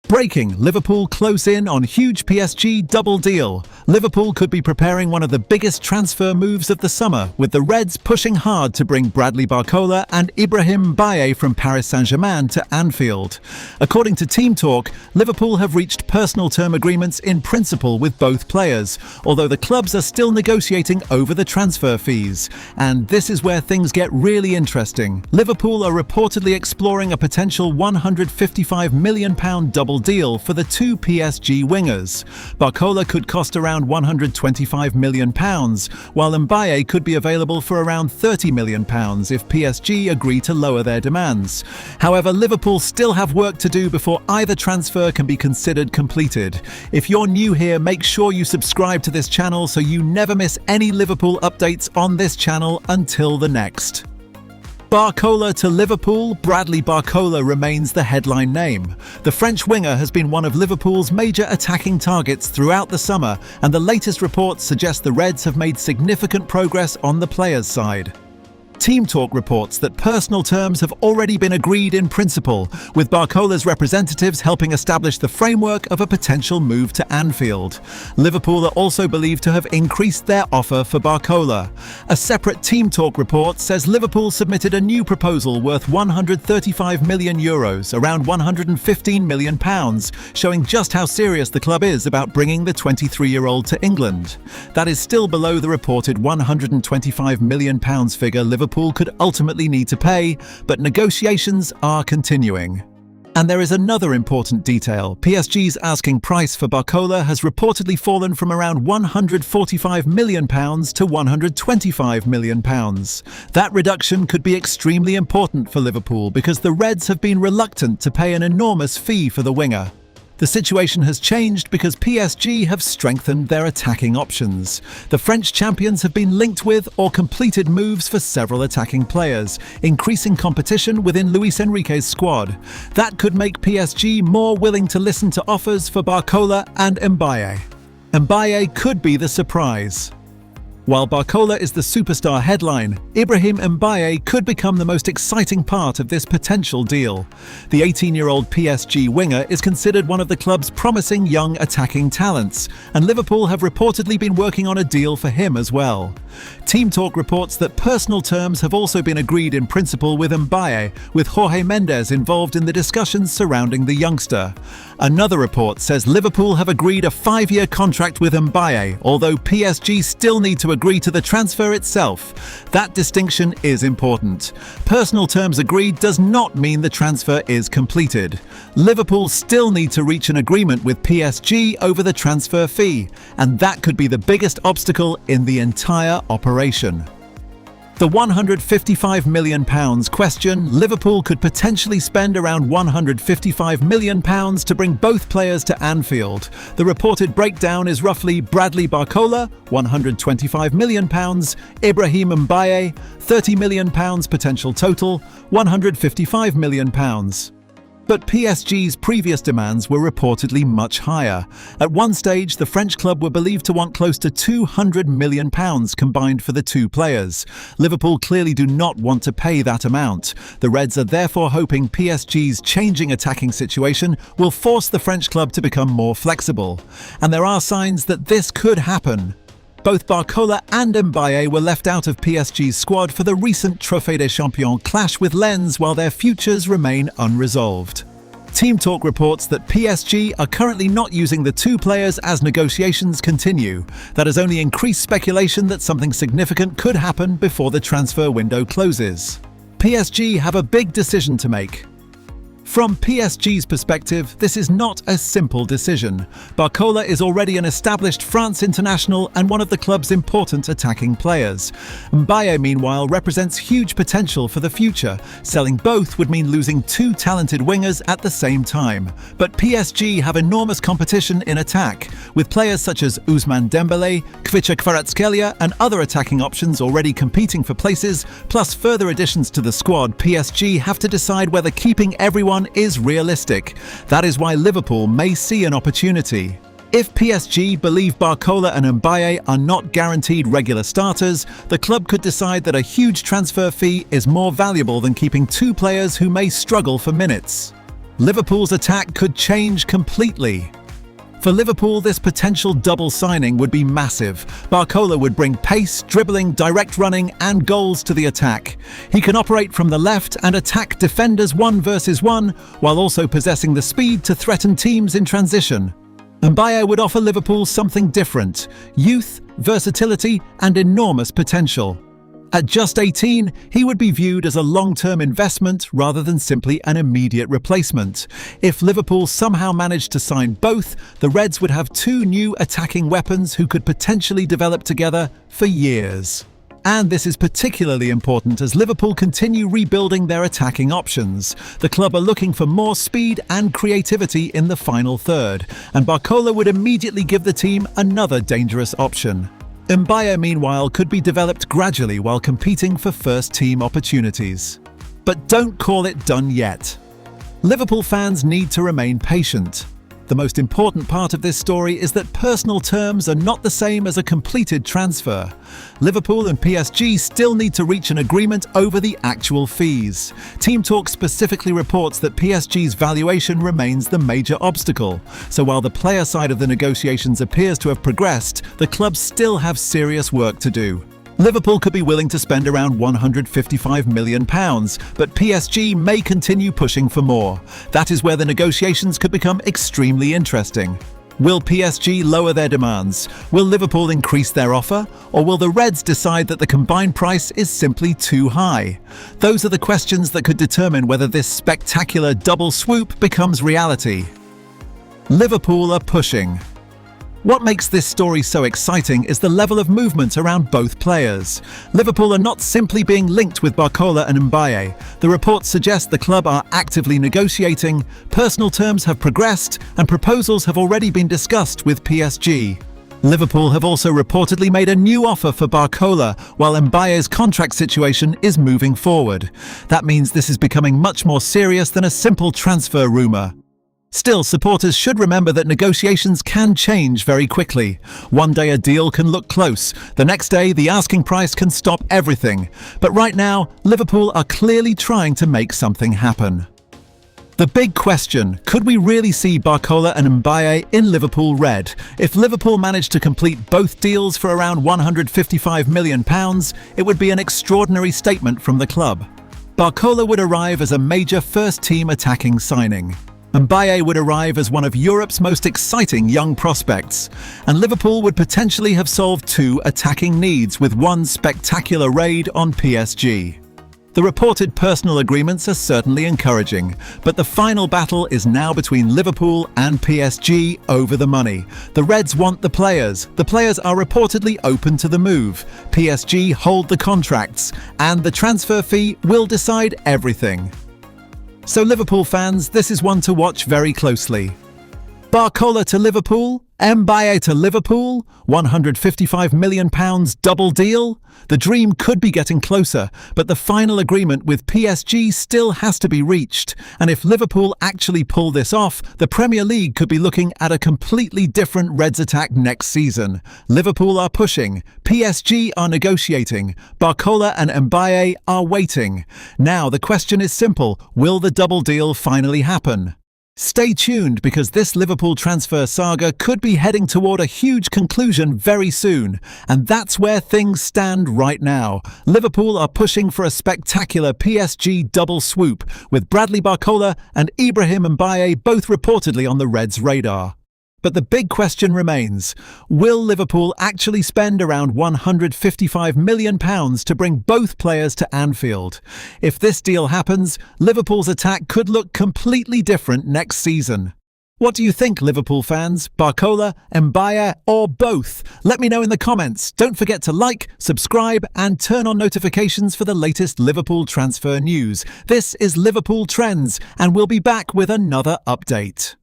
Breaking, Liverpool close in on huge PSG double deal. Liverpool could be preparing one of the biggest transfer moves of the summer, with the Reds pushing hard to bring Bradley Barcola and Ibrahim Bay from Paris Saint-Germain to Anfield. According to Team Talk, Liverpool have reached personal term agreements in principle with both players, although the clubs are still negotiating over the transfer fees. And this is where things get really interesting. Liverpool are reportedly exploring a potential £155 million double deal for the two PSG wingers. Barcola could cost around £125 million, while Mbaye could be available for around £30 million if PSG agree to lower their demands. However, Liverpool still have work to do before either transfer can be considered completed. If you're new here, make sure you subscribe to this channel so you never miss any Liverpool updates on this channel until the next. Barcola to Liverpool. Bradley Barcola remains the headline name. The French winger has been one of Liverpool's major attacking targets throughout the summer, and the latest reports suggest the Reds have made significant progress on the player's side. Team Talk reports that personal terms have already been agreed in principle, with Barcola's representatives helping establish the framework of a potential move to Anfield. Liverpool are also believed to have increased their offer for Barcola. A separate Team Talk report says Liverpool submitted a new proposal worth €135 million, around £115 million, showing just how serious the club is about bringing the 23-year-old to England. That is still below the reported £125 million figure Liverpool could ultimately need to pay, but negotiations are continuing. And there is another important detail. PSG's asking price for Barcola has reportedly fallen from around £145 million to £125 million. That reduction could be extremely important for Liverpool because the Reds have been reluctant to pay an enormous fee for the winger. The situation has changed because PSG have strengthened their attacking options. The French champions have been linked with or completed moves for several attacking players, increasing competition within Luis Enrique's squad. That could make PSG more willing to listen to offers for Barcola and Mbaye. Mbaye could be the surprise. While Barcola is the superstar headline, Ibrahim Bay could become the most exciting part of this potential deal. The 18-year-old PSG winger is considered one of the club's promising young attacking talents, and Liverpool have reportedly been working on a deal for him as well. Team Talk reports that personal terms have also been agreed in principle with Mbaye, with Jorge Mendes involved in the discussions surrounding the youngster. Another report says Liverpool have agreed a 5-year contract with Mbaye, although PSG still need to agree to the transfer itself. That distinction is important. Personal terms agreed does not mean the transfer is completed. Liverpool still need to reach an agreement with PSG over the transfer fee, and that could be the biggest obstacle in the entire operation. The £155 million question. Liverpool could potentially spend around £155 million to bring both players to Anfield. The reported breakdown is roughly Bradley Barcola, £125 million, Ibrahim Mbaye, £30 million potential total, £155 million. But PSG's previous demands were reportedly much higher. At one stage, the French club were believed to want close to £200 million combined for the two players. Liverpool clearly do not want to pay that amount. The Reds are therefore hoping PSG's changing attacking situation will force the French club to become more flexible. And there are signs that this could happen. Both Barcola and Mbaye were left out of PSG's squad for the recent Trophée des Champions clash with Lens, while their futures remain unresolved. Team Talk reports that PSG are currently not using the two players as negotiations continue. That has only increased speculation that something significant could happen before the transfer window closes. PSG have a big decision to make. From PSG's perspective, this is not a simple decision. Barcola is already an established France international and one of the club's important attacking players. Mbaye, meanwhile, represents huge potential for the future. Selling both would mean losing two talented wingers at the same time. But PSG have enormous competition in attack, with players such as Ousmane Dembélé, Kvicha Kvaratskhelia and other attacking options already competing for places, plus further additions to the squad. PSG have to decide whether keeping everyone is realistic. That is why Liverpool may see an opportunity. If PSG believe Barcola and Mbaye are not guaranteed regular starters, the club could decide that a huge transfer fee is more valuable than keeping two players who may struggle for minutes. Liverpool's attack could change completely. For Liverpool, this potential double signing would be massive. Barcola would bring pace, dribbling, direct running, and goals to the attack. He can operate from the left and attack defenders 1 versus 1, while also possessing the speed to threaten teams in transition. Mbaye would offer Liverpool something different: youth, versatility, and enormous potential. At just 18, he would be viewed as a long-term investment rather than simply an immediate replacement. If Liverpool somehow managed to sign both, the Reds would have 2 new attacking weapons who could potentially develop together for years. And this is particularly important as Liverpool continue rebuilding their attacking options. The club are looking for more speed and creativity in the final third, and Barcola would immediately give the team another dangerous option. Mbaye, meanwhile, could be developed gradually while competing for first-team opportunities. But don't call it done yet. Liverpool fans need to remain patient. The most important part of this story is that personal terms are not the same as a completed transfer. Liverpool and PSG still need to reach an agreement over the actual fees. Team Talk specifically reports that PSG's valuation remains the major obstacle. So while the player side of the negotiations appears to have progressed, the clubs still have serious work to do. Liverpool could be willing to spend around £155 million, but PSG may continue pushing for more. That is where the negotiations could become extremely interesting. Will PSG lower their demands? Will Liverpool increase their offer? Or will the Reds decide that the combined price is simply too high? Those are the questions that could determine whether this spectacular double swoop becomes reality. Liverpool are pushing. What makes this story so exciting is the level of movement around both players. Liverpool are not simply being linked with Barcola and Mbaye. The reports suggest the club are actively negotiating, personal terms have progressed, and proposals have already been discussed with PSG. Liverpool have also reportedly made a new offer for Barcola, while Mbaye's contract situation is moving forward. That means this is becoming much more serious than a simple transfer rumour. Still, supporters should remember that negotiations can change very quickly. One day a deal can look close, the next day the asking price can stop everything. But right now, Liverpool are clearly trying to make something happen. The big question: could we really see Barcola and Mbaye in Liverpool red? If Liverpool managed to complete both deals for around £155 million, it would be an extraordinary statement from the club. Barcola would arrive as a major first-team attacking signing. Mbaye would arrive as one of Europe's most exciting young prospects, and Liverpool would potentially have solved 2 attacking needs with one spectacular raid on PSG. The reported personal agreements are certainly encouraging, but the final battle is now between Liverpool and PSG over the money. The Reds want the players are reportedly open to the move, PSG hold the contracts, and the transfer fee will decide everything. So Liverpool fans, this is one to watch very closely. Barcola to Liverpool? Mbaye to Liverpool? £155 million double deal? The dream could be getting closer, but the final agreement with PSG still has to be reached. And if Liverpool actually pull this off, the Premier League could be looking at a completely different Reds attack next season. Liverpool are pushing, PSG are negotiating, Barcola and Mbaye are waiting. Now the question is simple: will the double deal finally happen? Stay tuned, because this Liverpool transfer saga could be heading toward a huge conclusion very soon. And that's where things stand right now. Liverpool are pushing for a spectacular PSG double swoop, with Bradley Barcola and Ibrahim Bay both reportedly on the Reds' radar. But the big question remains: will Liverpool actually spend around £155 million to bring both players to Anfield? If this deal happens, Liverpool's attack could look completely different next season. What do you think, Liverpool fans? Barcola, Mbaye, or both? Let me know in the comments. Don't forget to like, subscribe, and turn on notifications for the latest Liverpool transfer news. This is Liverpool Trends, and we'll be back with another update.